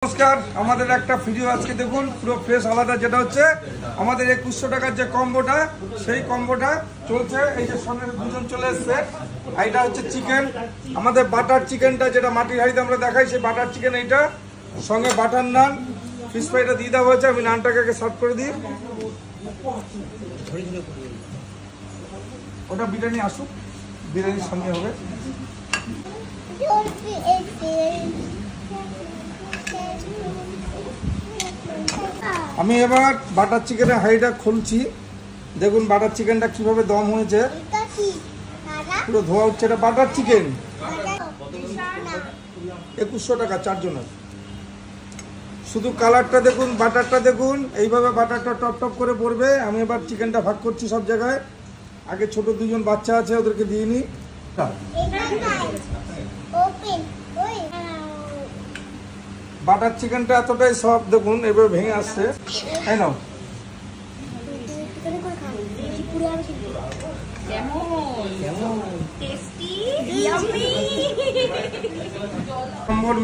নমস্কার, আমাদের একটা ভিডিও আজকে দেখুন পুরো ফ্রেশ আলাদা, যেটা হচ্ছে আমাদের 2100 টাকার যে কম্বোটা, সেই কম্বোটা চলছে। এই যে সামনে দুজন চলে এসছে, এইটা হচ্ছে চিকেন, আমাদের বাটার চিকেনটা যেটা মাটির হাঁড়িতে আমরা দেখাই, সেই বাটার চিকেন এইটা, সঙ্গে বাটার নান, ফিশ ফ্রাইটা দিয়ে দেওয়া হয়েছে। আমি নানটাকে সার্ভ করে দিই, ওটা বিরিয়ানি আসুক, বিরিয়ানির সঙ্গে হবে। আমি এবার বাটার চিকেনের হাঁড়িটা খুলছি, দেখুন বাটার চিকেনটা কিভাবে দম হয়েছে, পুরো ধোয়া উঠছে। এটা বাটার চিকেন 2100 টাকা চারজনের। শুধু কালারটা দেখুন, বাটারটা দেখুন, এইভাবে বাটারটা টপ টপ করে পড়বে। আমি এবার চিকেনটা ভাগ করছি সব জায়গায়। আগে ছোট দুজন বাচ্চা আছে, ওদেরকে দিয়ে নিই। বাটার চিকেনটা এতটাই সফট, দেখুন এভাবে ভেঙে আসছে। তাই না,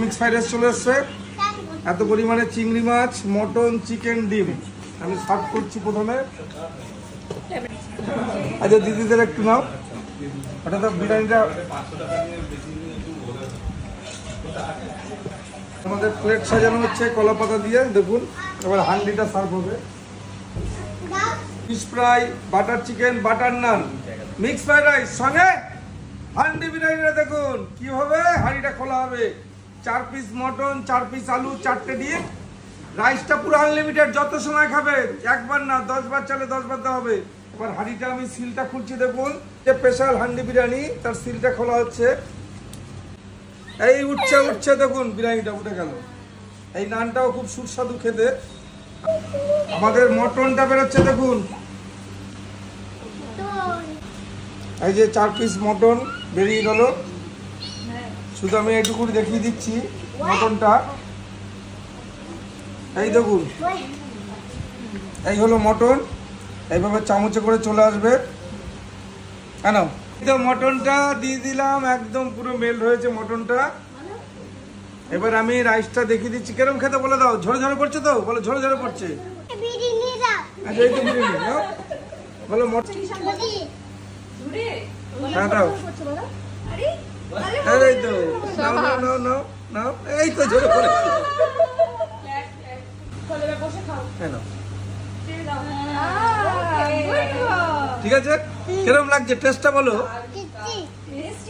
মিক্স ফ্রাইড রাইস চলে এসছে। এত পরিমাণে চিংড়ি মাছ, মটন, চিকেন, ডিম আমি সার্ভ করছি প্রথমে। আচ্ছা দিদিদের একটু নাও, ওটা তো বিরিয়ানিটা আমাদের প্লেট সাজানো হচ্ছে কলা পাতা দিয়ে। দেখুন এবার হান্ডিটা সার্ভ হবে। Fish fry, butter chicken, butter naan, mix fried rice, সঙ্গে হান্ডি বিরিয়ানিটা দেখুন কিভাবে হাঁড়িটা খোলা হবে। 4 পিস মটন, 4 পিস আলু, 4টে ডিম, রাইসটা পুরো আনলিমিটেড, যত সময় খাবে, একবার না 10 বার চালে 10 বার দেওয়া হবে। এবার হাঁড়িটা আমি সিলটা খুলছি, দেখুন যে স্পেশাল হান্ডি বিরিয়ানি, তার সিলটা খোলা হচ্ছে। এই উঠছে উঠছে, দেখুন বিরিয়ানিটা উঠে গেল। এই নানটাও খুব সুস্বাদু খেতে। আমাদের মটনটা বেরোচ্ছে, দেখুন এই যে 4 পিস মটন বেরিয়ে গেল। শুধু আমি এইটুকু দেখিয়ে দিচ্ছি মটনটা। এই দেখুন, এই হলো মটন, এইভাবে চামচে করে চলে আসবে। কেন মটনটা দিয়ে দিলাম, একদম পুরো মেল্ট হয়েছে মটনটা। এবার আমি রাইসটা দেখিয়ে দিচ্ছি, কেরম খেতে বলে দাও। ঝরে ঝরে পড়ছে তো, বলো ঝরে ঝরে পড়ছে। বলো মটন দাও, এই তো নাও নাও নাও নাও, এই তো ঝরে পড়ে। ঠিক আছে, কিরম লাগছে টেস্টটা বলো।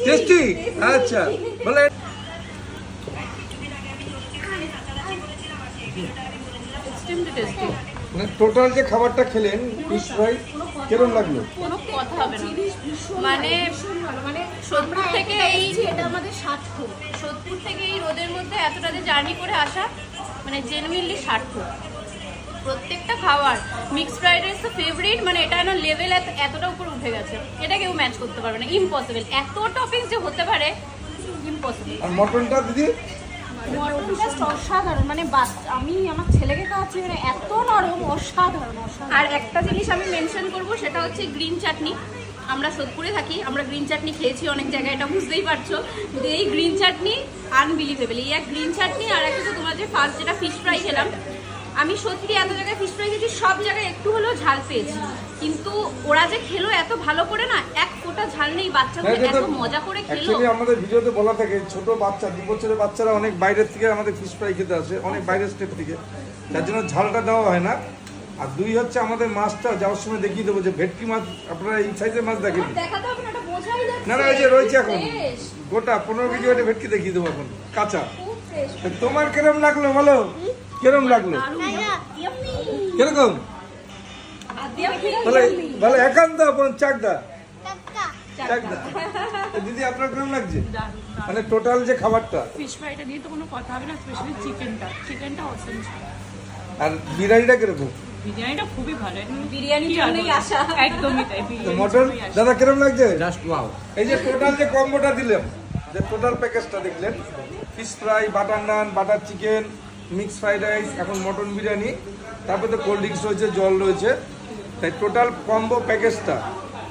টেস্টি, আচ্ছা বলে। টোটাল যে খাবারটা খেলেন ফিশ ফ্রাই, কিরম লাগলো? কোনো কথা হবে না, মানে সোদপুর থেকে এই, এটা আমাদের সার্থক। সোদপুর থেকে এই রোদের মধ্যে এতটা যে জার্নি করে আসা, মানে জেনুইনলি সার্থক। প্রত্যেকটা খাবার, মিক্স ফ্রাইড রাইস তো ফেভারিট, মানে এটা না লেভেল এতটা উপরে উঠে গেছে, এটা কেউ ম্যাচ করতে পারবে না, ইম্পসিবল। এত টপিংস যে হতে পারে, ইম্পসিবল। আর মটনটা দিদি, মটনটা অসাধারণ, মানে আমি আমার ছেলেকে খাওয়াচ্ছি, মানে এত নরম, অসাধারণ অসাধারণ। আর একটা জিনিস আমি মেনশন করব, সেটা হচ্ছে গ্রিন চাটনি। আমরা সোদপুরে থাকি, আমরা গ্রিন চাটনি খেয়েছি অনেক জায়গায়, এটা বুঝতেই পারছো। কিন্তু এই গ্রিন চাটনি আনবিলিভেবল। এই এক গ্রিন চাটনি, আর একটা তো তোমার যে ফার্স্ট যেটা ফিশ ফ্রাই খেলাম, আমি সত্যি এত জায়গায় ফিশ ফ্রাই খেয়েছি, সব জায়গায় একটু হলেও ঝাল পেয়েছি, কিন্তু ওরা যে খেলো এত ভালো করে না, এক ফোঁটা ঝাল নেই, বাচ্চাগুলো এত মজা করে খেলো। অ্যাকচুয়ালি আমাদের ভিডিওতে বলা থাকে ছোট বাচ্চা, 2 বছরের বাচ্চারা অনেক বাইরের থেকে আমাদের ফিশ ফ্রাই খেতে আসে, অনেক বাইরের স্টেট থেকে, যার জন্য ঝালটা দেওয়া হয় না। আর 2 হচ্ছে আমাদের মাছটা যাওয়ার সময় দেখিয়ে দেবো যে ভেটকি মাছ, আপনারা এই সাইজের মাছ দেখেন না, না ওই যে রয়েছে এখন গোটা 15 কেজি ওটা ভেটকি দেখিয়ে দেবো এখন কাঁচা। তোমার কিরম লাগলো বলো, কিরম লাগলো, কিরকম বলে একান্ত চাকদা চাকদা। দিদি আপনার কিরম লাগছে, মানে টোটাল যে খাবারটা? ফিশ ফ্রাইটা নিয়ে তো কোনো কথা হবে না, স্পেশালি চিকেনটা অসম। আর বিরিয়ানিটা কিরকম? বিরিয়ানিটা খুবই ভালো, বিরিয়ানির জন্যই আসা, একদমই তাই। মটন দাদা কিরম লাগছে? Just wow. এই যে টোটাল যে কম্বোটা দিলাম, যে টোটাল প্যাকেজটা দেখলেন, fish fry, butter naan, butter chicken, mix fried rice, এখন মটন বিরিয়ানি, তারপরে তো কোল্ড ড্রিঙ্কস রয়েছে, জল রয়েছে, তাই টোটাল কম্বো প্যাকেজটা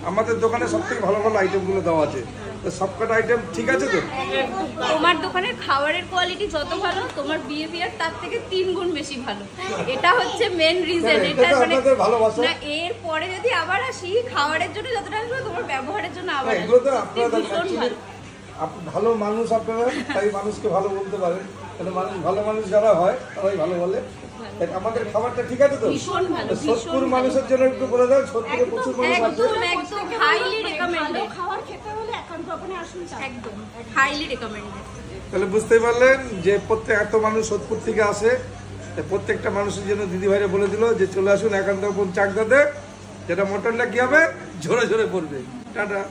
আমাদের দোকানে সবথেকে ভালো ভালো আইটেমগুলো দেওয়া আছে। তো সবকটা আইটেম ঠিক আছে তো? তোমার দোকানের খাবারের কোয়ালিটি যত ভালো, তোমার বিহেভিয়ার তার থেকে 3 গুণ বেশি ভালো। এটা হচ্ছে মেন রিজন। এটা মানে না, এর পরে যদি আবার আসি খাবারের জন্য যতটা আসবে, তোমার ব্যবহারের জন্য আবার এগুলো তো আপনারা ভালো মানুষ, আপনারা তাই মানুষকে ভালো বলতে পারেন। ভালো মানুষ যারা হয় তারাই ভালো বলে। আমাদের খাবারটা ঠিক আছে তো? সোদপুর মানুষের জন্য একটু বলে দাও, সোদপুরে প্রচুর মানুষ আছে। একদম হাইলি রেকমেন্ডেড। খাবার খেতে হলে একান্ত আপনি আসুন, একদম হাইলি রেকমেন্ডেড। তাহলে বুঝতেই পারলেন যে প্রত্যেক এত মানুষ সোদপুর থেকে আসে, প্রত্যেকটা মানুষের জন্য দিদি ভাইরা বলে দিল যে চলে আসুন একান্ত চাকদাতে, যেটা মটনটা কি হবে ঝরে ঝরে পড়বে। টাটা।